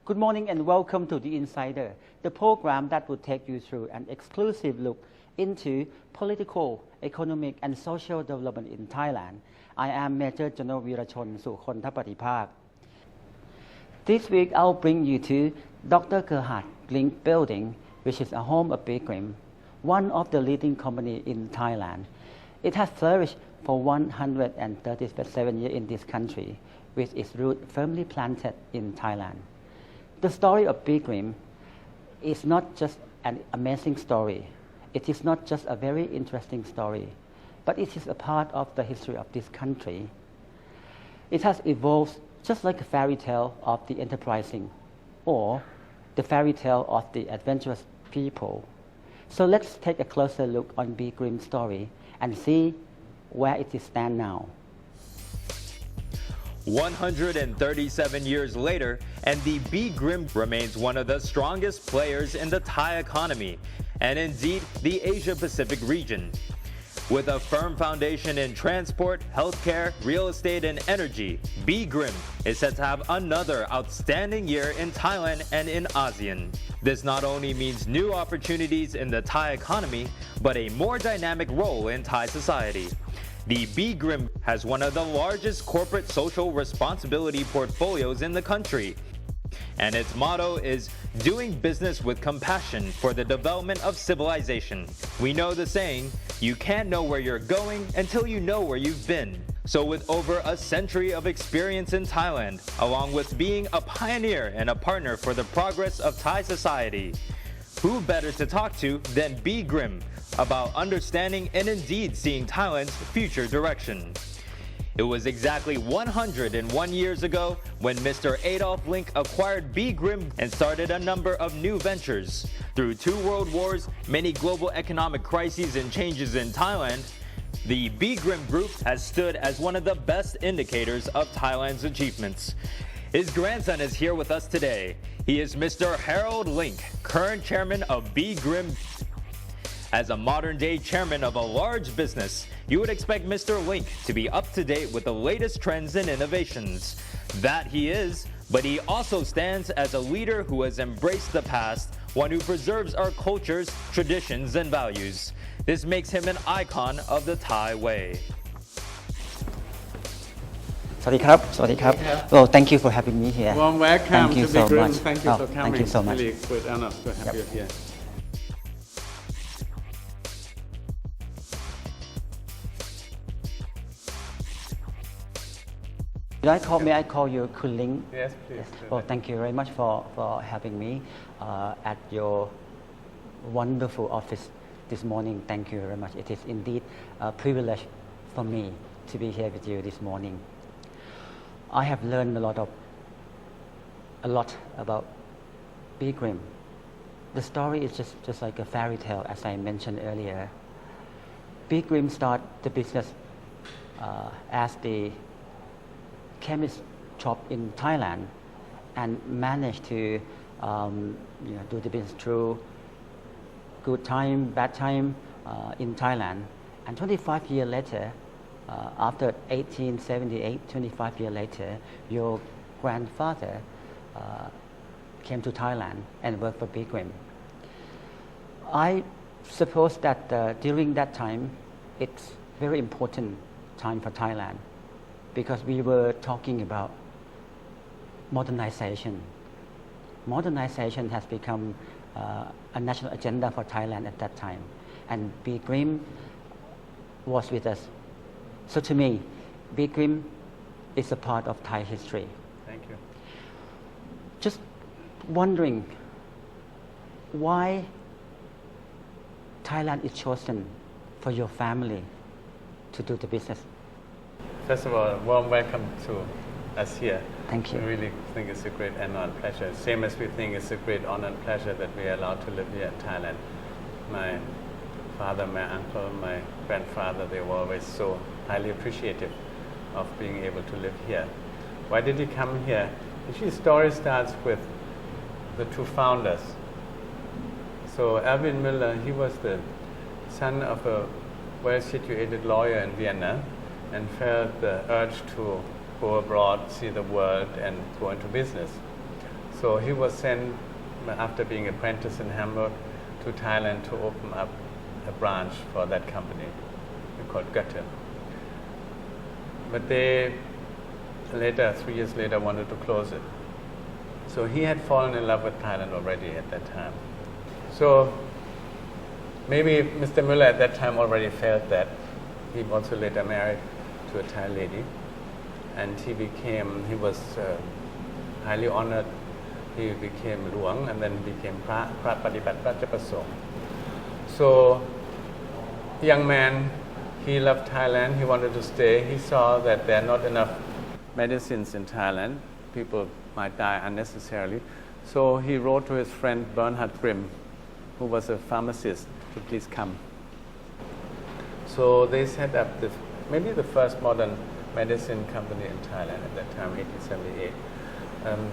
Good morning and welcome to the Insider, the program that will take you through an exclusive look into political, economic and social development in Thailand. I am Major General Virachon Sukhontapatipak. This week I'll bring you to Dr. Gerhard Link Building, which is a home of Bigrim, one of the leading companies in Thailand. It has flourished for 137 years in this country, with its roots firmly planted in Thailand. The story of Bigrim is not just an amazing story. It is not just a very interesting story, but it is a part of the history of this country. It has evolved just like a fairy tale of the enterprising or the fairy tale of the adventurous people. So let's take a closer look on Bigrim's story and see where it stands now. 137 years later, and the Bigrim remains one of the strongest players in the Thai economy, and indeed the Asia-Pacific region. With a firm foundation in transport, healthcare, real estate, and energy, Bigrim is set to have another outstanding year in Thailand and in ASEAN. This not only means new opportunities in the Thai economy, but a more dynamic role in Thai society. The Bigrim has one of the largest corporate social responsibility portfolios in the country, and its motto is doing business with compassion for the development of civilization. We know the saying, you can't know where you're going until you know where you've been. So with over a century of experience in Thailand, along with being a pioneer and a partner for the progress of Thai society, who better to talk to than Bigrim about understanding and indeed seeing Thailand's future direction. It was exactly 101 years ago when Mr. Adolf Link acquired Bigrim and started a number of new ventures. Through 2 world wars, many global economic crises and changes in Thailand, the Bigrim Group has stood as one of the best indicators of Thailand's achievements. His grandson is here with us today. He is Mr. Harold Link, current chairman of Bigrim. As a modern-day chairman of a large business, you would expect Mr. Link to be up to date with the latest trends and innovations. That he is, but he also stands as a leader who has embraced the past, one who preserves our cultures, traditions, and values. This makes him an icon of the Thai way. สวัสดีครับ สวัสดีครับ Well, thank you for having me here. Warm welcome Thank you to so Bigrim. much. Thank you for coming. Thank you so much. Really good honor to have you here. May I call you Kun Ling? Yes, please. Well, thank you very much for having me at your wonderful office this morning. Thank you very much. It is indeed a privilege for me to be here with you this morning. I have learned a lot about Bigrim. The story is just like a fairy tale, as I mentioned earlier. Bigrim started the business as the chemist shop in Thailand and managed to do the business through good time, bad time in Thailand. And 25 years later, after 1878, 25 years later, your grandfather came to Thailand and worked for Bigrim. I suppose that during that time, it's very important time for Thailand because we were talking about modernization. Modernization has become a national agenda for Thailand at that time, and Bigrim was with us. So to me, Bigrim is a part of Thai history. Thank you. Just wondering why Thailand is chosen for your family to do the business. First of all, warm welcome to us here. Thank you. We really think it's a great honor and pleasure. Same as we think it's a great honor and pleasure that we are allowed to live here in Thailand. My father, my uncle, my grandfather, they were always so highly appreciative of being able to live here. Why did he come here? Actually, the story starts with the 2 founders. So Alvin Miller, he was the son of a well-situated lawyer in Vienna and felt the urge to go abroad, see the world, and go into business. So he was sent, after being apprentice in Hamburg, to Thailand to open up a branch for that company called Goethe. But they later, 3 years later, wanted to close it. So he had fallen in love with Thailand already at that time. So maybe Mr. Müller at that time already felt that. He also later married to a Thai lady, and he was highly honored. He became Luang, and then became Prat Padipat Rajapasong. So, young man, he loved Thailand, he wanted to stay. He saw that there are not enough medicines in Thailand. People might die unnecessarily. So he wrote to his friend Bernhard Grimm, who was a pharmacist, to please come. So they set up maybe the first modern medicine company in Thailand at that time, 1878.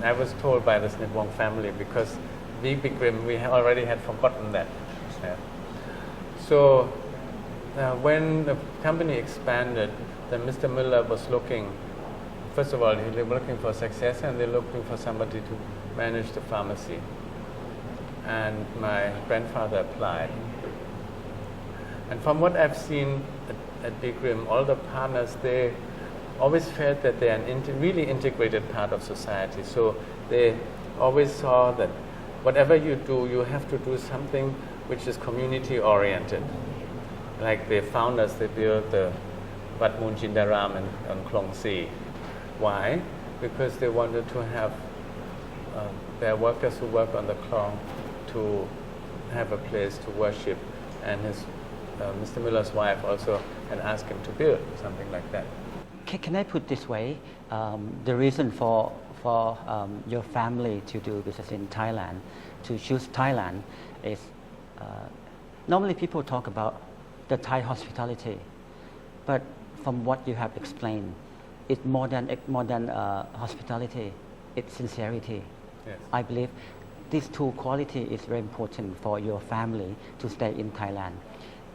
I was told by the Snip-Wong family, because Big Grimm, we already had forgotten that. So when the company expanded, then Mr. Müller was looking, first of all, they were looking for a successor, and they were looking for somebody to manage the pharmacy. And my grandfather applied. And from what I've seen at Big Grimm, all the partners, they always felt that they are an really integrated part of society. So they always saw that whatever you do, you have to do something which is community-oriented. Like the founders, they built the Wat Moon Jindaram on Klong Si. Why? Because they wanted to have their workers who work on the Klong to have a place to worship. And Mr. Müller's wife also had asked him to build something like that. Can I put this way? The reason for your family to do business in Thailand, to choose Thailand, is normally people talk about the Thai hospitality, but from what you have explained, it's more than hospitality. It's sincerity. Yes. I believe these two qualities is very important for your family to stay in Thailand.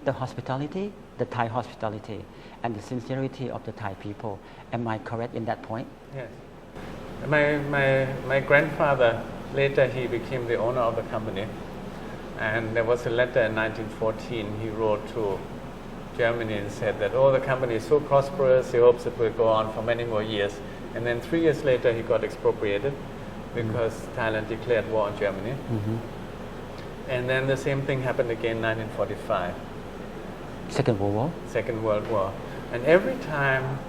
The hospitality, the Thai hospitality, and the sincerity of the Thai people. Am I correct in that point? Yes. My grandfather, later he became the owner of the company. And there was a letter in 1914 he wrote to Germany and said that, the company is so prosperous, he hopes it will go on for many more years. And then 3 years later he got expropriated because Thailand declared war on Germany. Mm-hmm. And then the same thing happened again in 1945. Second World War? Second World War. And every time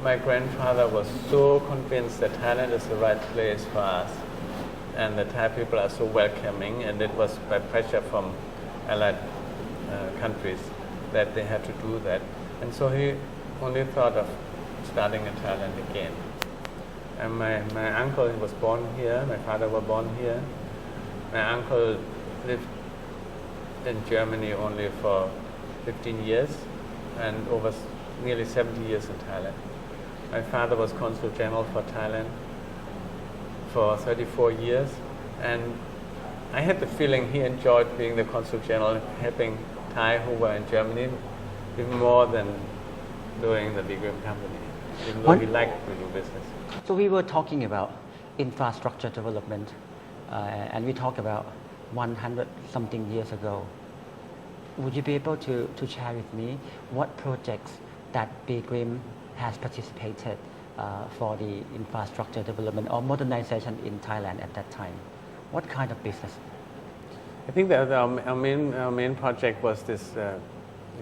my grandfather was so convinced that Thailand is the right place for us, and the Thai people are so welcoming, and it was by pressure from allied countries that they had to do that. And so he only thought of starting in Thailand again. And my uncle, he was born here, my father was born here. My uncle lived in Germany only for 15 years and over nearly 70 years in Thailand. My father was Consul General for Thailand for 34 years, and I had the feeling he enjoyed being the Consul General, helping Thai who were in Germany even more than doing the Big Grimm company, even though he liked to do business. So we were talking about infrastructure development, and we talked about 100 something years ago. Would you be able to share with me what projects that Big Grimm has participated for the infrastructure development or modernization in Thailand at that time? What kind of business? I think that our main project was this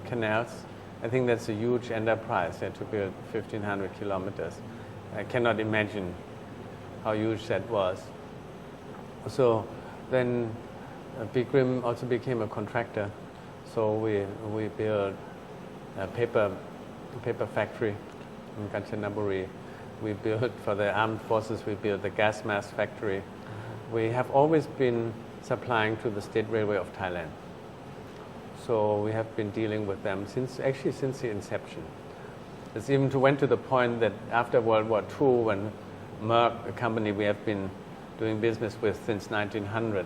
canals. I think that's a huge enterprise to build 1,500 kilometers. I cannot imagine how huge that was. So then Big Grimm also became a contractor. So we built a paper factory in Kanchanaburi. We built for the armed forces, we built the gas mask factory. We have always been supplying to the State Railway of Thailand. So we have been dealing with them since the inception. It's even went to the point that after World War II, when Merck, a company we have been doing business with since 1900,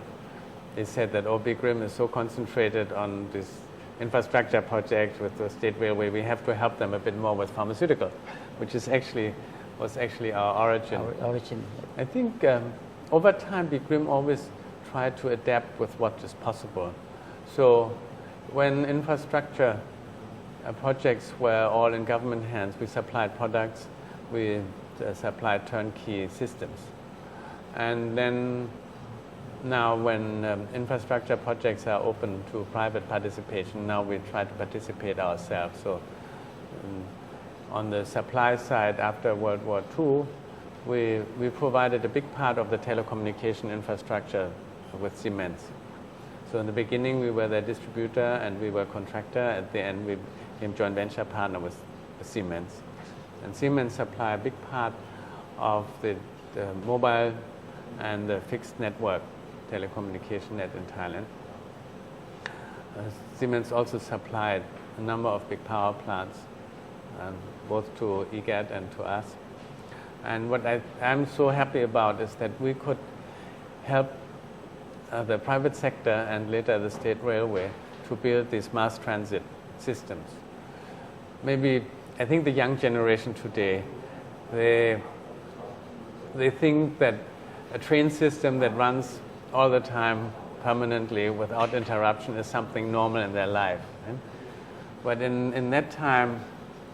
they said that Big Grimm is so concentrated on this infrastructure project with the State Railway, we have to help them a bit more with pharmaceutical, which was actually our origin. Our origin. I think over time, Big Grim always tried to adapt with what is possible. So when infrastructure projects were all in government hands, we supplied products, we supplied turnkey systems. And then now when infrastructure projects are open to private participation, now we try to participate ourselves. So on the supply side, after World War II, we provided a big part of the telecommunication infrastructure with Siemens. So in the beginning, we were their distributor and we were contractor. At the end, we became joint venture partner with Siemens. And Siemens supply a big part of the mobile and the fixed network telecommunication net in Thailand. Siemens also supplied a number of big power plants, both to EGAT and to us. And what I'm so happy about is that we could help the private sector and later the state railway to build these mass transit systems. Maybe, I think the young generation today, they think that a train system that runs all the time permanently without interruption is something normal in their life. Right? But in that time,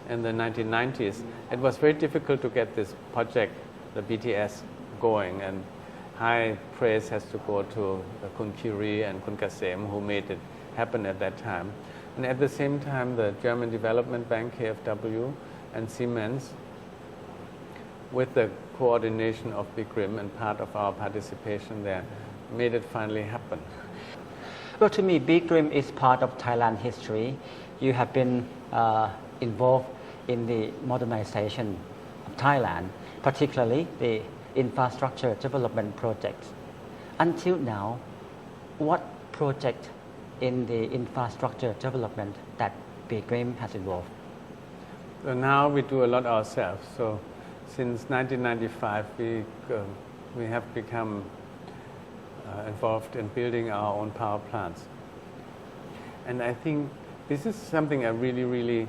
in the 1990s, it was very difficult to get this project, the BTS, going. And high praise has to go to Kun Kiri and Kun Kasem, who made it happen at that time. And at the same time, the German Development Bank, KfW, and Siemens, with the coordination of Big Grim and part of our participation there, made it finally happen. Well, to me, Big Grim is part of Thailand history. You have been involved in the modernization of Thailand, particularly the infrastructure development projects. Until now, what project in the infrastructure development that Big Grim has involved? So now we do a lot ourselves. So since 1995, we have become involved in building our own power plants. And I think this is something that really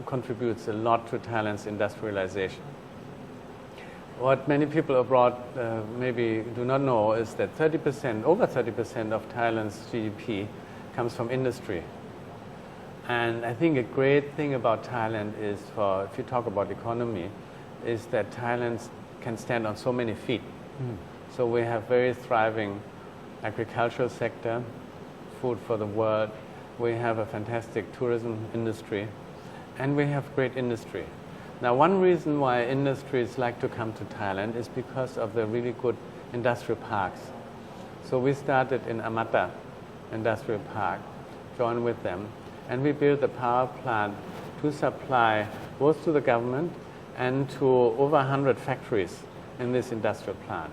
contributes a lot to Thailand's industrialization. What many people abroad maybe do not know is that over 30% of Thailand's GDP comes from industry. And I think a great thing about Thailand is, if you talk about economy, is that Thailand can stand on so many feet. So we have very thriving agricultural sector, food for the world. We have a fantastic tourism industry, and we have great industry. Now, one reason why industries like to come to Thailand is because of the really good industrial parks. So we started in Amata Industrial Park, joined with them, and we built a power plant to supply both to the government and to over 100 factories in this industrial plant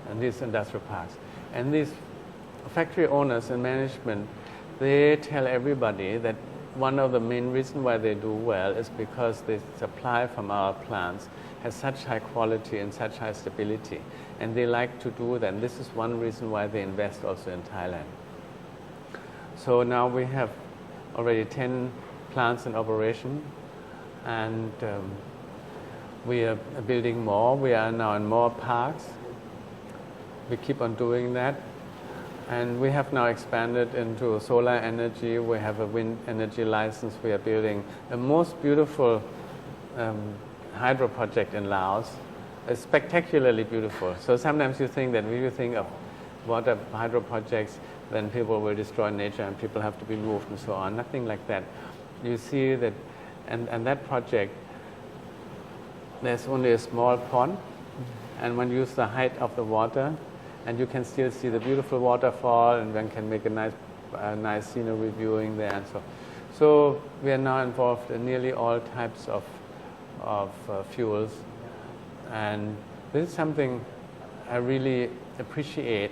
and these industrial parks. And these factory owners and management, they tell everybody that one of the main reasons why they do well is because the supply from our plants has such high quality and such high stability. And they like to do that. And this is one reason why they invest also in Thailand. So now we have already 10 plants in operation, and we are building more. We are now in more parks. We keep on doing that. And we have now expanded into solar energy. We have a wind energy license. We are building the most beautiful hydro project in Laos. It's spectacularly beautiful. So sometimes you think that when you think of water hydro projects, then people will destroy nature and people have to be moved and so on. Nothing like that. You see that, and that project, there's only a small pond, and one uses the height of the water, and you can still see the beautiful waterfall, and one can make a nice scenery viewing there and so. So we are now involved in nearly all types of fuels, and this is something I really appreciate.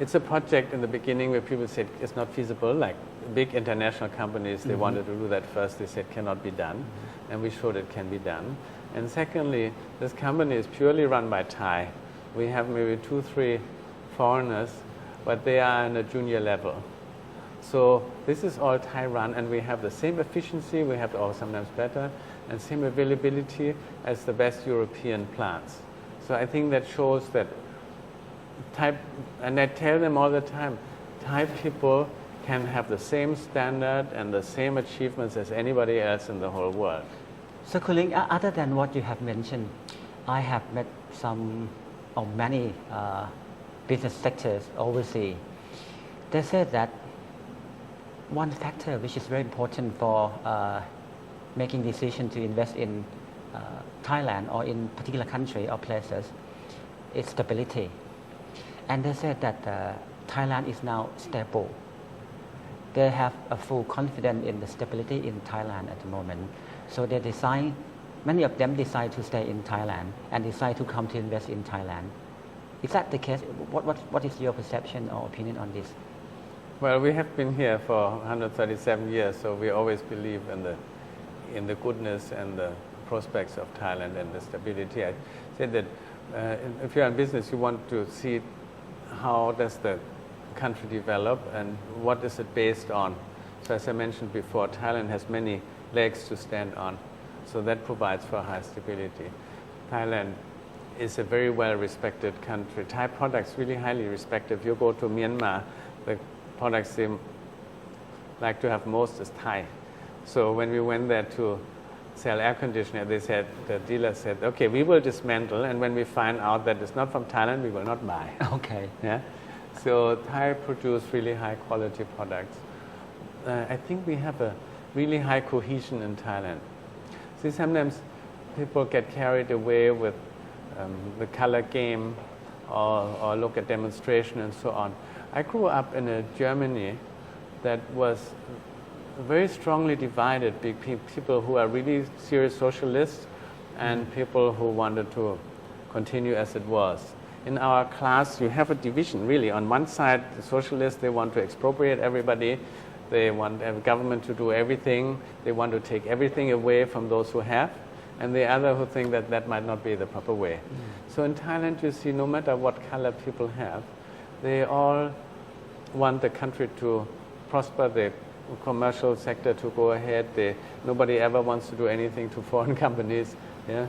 It's a project in the beginning where people said it's not feasible, like big international companies, they wanted to do that first, they said cannot be done, and we showed it can be done. And secondly, this company is purely run by Thai. We have maybe 2-3 foreigners, but they are in a junior level. So this is all Thai run, and we have the same efficiency, we have, or sometimes better, and same availability as the best European plants. So I think that shows that and I tell them all the time, Thai people can have the same standard and the same achievements as anybody else in the whole world. So, Kuling, other than what you have mentioned, I have met some or many business sectors overseas. They said that one factor which is very important for making decision to invest in Thailand or in particular country or places is stability. And they said that Thailand is now stable. They have a full confidence in the stability in Thailand at the moment. So they many of them decide to stay in Thailand and decide to come to invest in Thailand. Is that the case? What is your perception or opinion on this? Well, we have been here for 137 years, so we always believe in the goodness and the prospects of Thailand and the stability. I said that if you're in business, you want to see how does the country develop and what is it based on. So as I mentioned before, Thailand has many legs to stand on, so that provides for high stability. Thailand is a very well-respected country. Thai products really highly respected. If you go to Myanmar, the products they like to have most is Thai. So when we went there to sell air conditioner, the dealer said, okay, we will dismantle, and when we find out that it's not from Thailand, we will not buy. Okay. Yeah. So Thai produce really high quality products. I think we have a really high cohesion in Thailand. See, sometimes people get carried away with the color game or look at demonstration and so on. I grew up in a Germany that was very strongly divided between people who are really serious socialists and people who wanted to continue as it was. In our class, you have a division, really. On one side, the socialists, they want to expropriate everybody. They want the government to do everything. They want to take everything away from those who have. And the other who think that that might not be the proper way. So in Thailand, you see, no matter what color people have, they all want the country to prosper, the commercial sector to go ahead. Nobody ever wants to do anything to foreign companies. Yeah?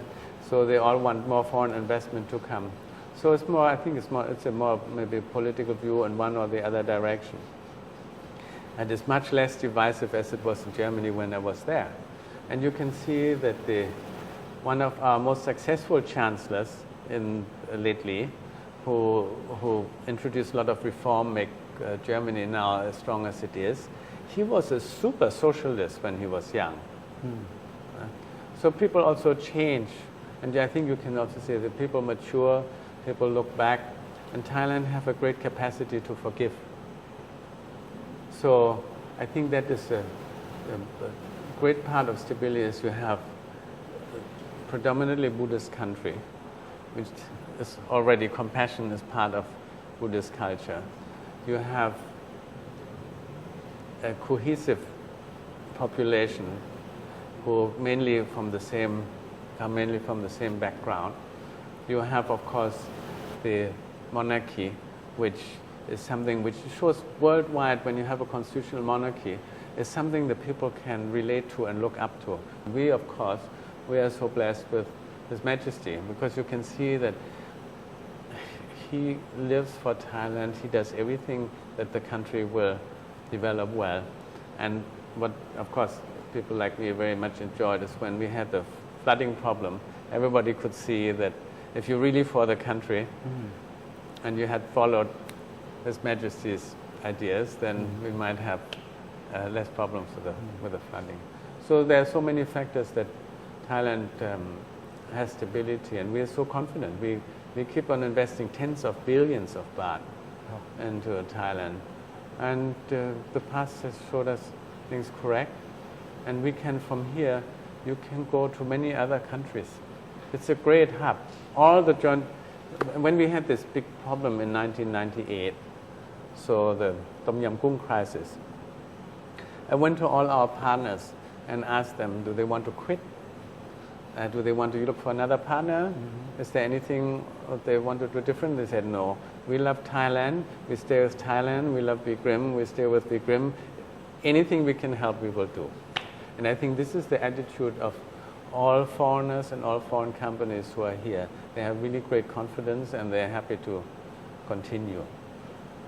So they all want more foreign investment to come. So it's more, I think it's a more maybe political view in one or the other direction. And it's much less divisive as it was in Germany when I was there. And you can see that one of our most successful chancellors lately, who introduced a lot of reform, make Germany now as strong as it is, he was a super socialist when he was young. So people also change. And I think you can also say that people mature, people look back, and Thailand have a great capacity to forgive. So I think that is a great part of stability is you have a predominantly Buddhist country, which is already compassion is part of Buddhist culture. You have a cohesive population who mainly from the same background. You have, of course, the monarchy, which is something which shows worldwide when you have a constitutional monarchy, is something that people can relate to and look up to. We, of course, we are so blessed with His Majesty because you can see that he lives for Thailand. He does everything that the country will develop well. And what, of course, people like me very much enjoyed is when we had the flooding problem, everybody could see that if you're really for the country and you had followed His Majesty's ideas, then we might have less problems with the flooding. So there are so many factors that Thailand has stability, and we are so confident. We keep on investing tens of billions of baht into Thailand. And the past has showed us things correct. And we can, from here, you can go to many other countries. It's a great hub. When we had this big problem in 1998, so the Tom Yam Goong crisis, I went to all our partners and asked them, do they want to quit? Do they want to look for another partner? Is there anything they want to do different? They said, no. We love Thailand. We stay with Thailand. We love BGRIM. We stay with BGRIM. Anything we can help, we will do. And I think this is the attitude of all foreigners and all foreign companies who are here, they have really great confidence and they're happy to continue.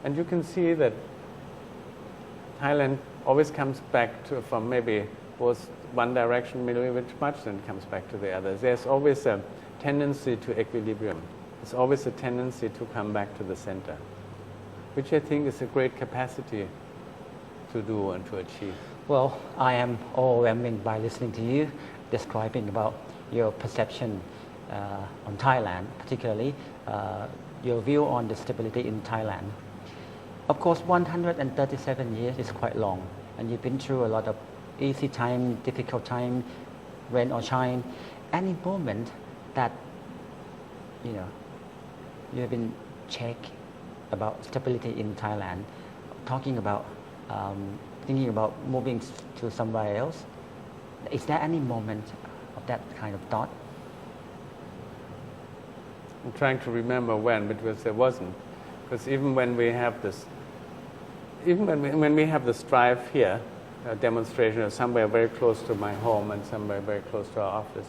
And you can see that Thailand always comes back to, from maybe was one direction maybe a bit much, then comes back to the other. There's always a tendency to equilibrium. There's always a tendency to come back to the center, which I think is a great capacity to do and to achieve. Well, I am overwhelmed by listening to you describing about your perception on Thailand, particularly your view on the stability in Thailand. Of course, 137 years is quite long, and you've been through a lot of easy time, difficult time, rain or shine. Any moment that you have been checked about stability in Thailand, talking about thinking about moving to somewhere else. Is there any moment of that kind of thought? I'm trying to remember when, because there wasn't. Because even when we have this, when we have the strive here, a demonstration of somewhere very close to my home and somewhere very close to our office,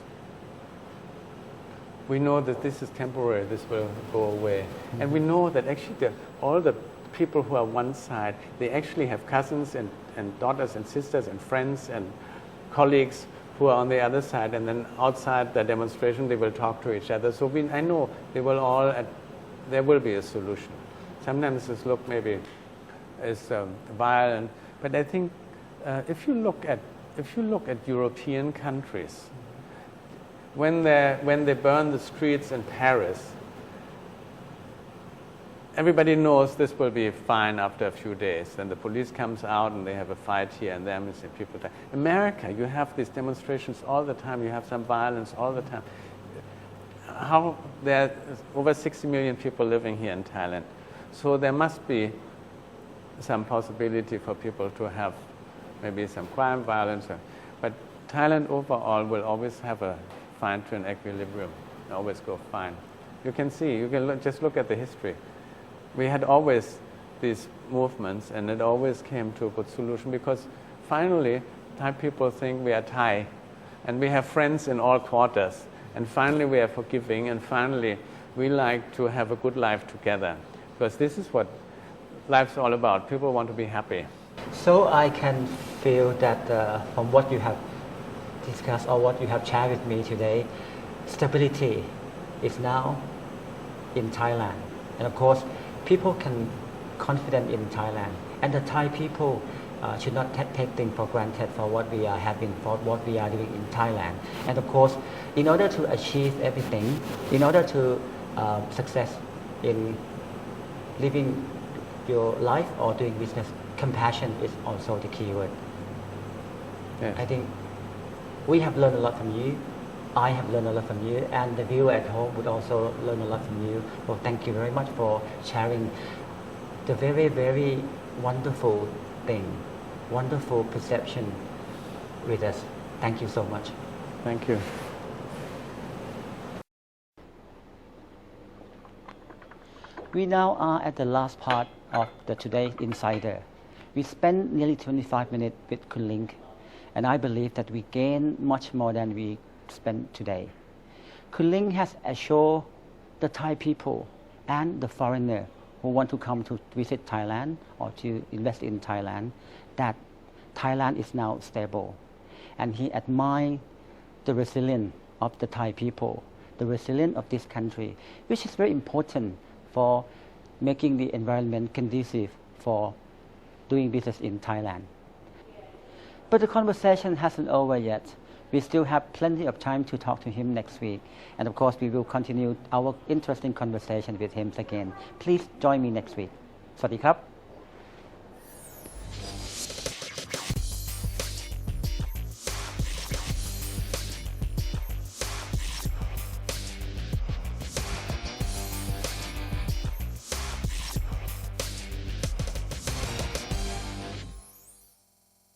we know that this is temporary, this will go away. Mm-hmm. And we know that actually all the people who are one side, they actually have cousins and daughters and sisters and friends and colleagues who are on the other side, and then outside the demonstration they will talk to each other. So I know they will all, there will be a solution. Sometimes this look maybe is violent, but I think if you look at European countries, when they burn the streets in Paris, everybody knows this will be fine after a few days. Then the police comes out and they have a fight here and there, and people die. America, you have these demonstrations all the time. You have some violence all the time. There are over 60 million people living here in Thailand. So there must be some possibility for people to have maybe some crime, violence. But Thailand overall will always have a fine-tuned equilibrium, always go fine. You can see, you can just look at the history. We had always these movements, and it always came to a good solution, because finally Thai people think we are Thai, and we have friends in all quarters, and finally we are forgiving, and finally we like to have a good life together, because this is what life's all about. People want to be happy. So I can feel that from what you have discussed or what you have shared with me today, stability is now in Thailand, and of course people can confident in Thailand, and the Thai people should not take things for granted for what we are having, for what we are doing in Thailand. And of course, in order to achieve everything, in order to success in living your life or doing business, compassion is also the key word. Yes. I think we have learned a lot from you. I have learned a lot from you, and the viewer at home would also learn a lot from you. Well, thank you very much for sharing the very, very wonderful thing, wonderful perception with us. Thank you so much. Thank you. We now are at the last part of the Today's Insider. We spent nearly 25 minutes with Kun Ling, and I believe that we gained much more than we spent today. Kun Ling has assured the Thai people and the foreigner who want to come to visit Thailand or to invest in Thailand that Thailand is now stable. And he admired the resilience of the Thai people, the resilience of this country, which is very important for making the environment conducive for doing business in Thailand. But the conversation hasn't over yet. We still have plenty of time to talk to him next week. And of course, we will continue our interesting conversation with him again. Please join me next week. สวัสดีครับ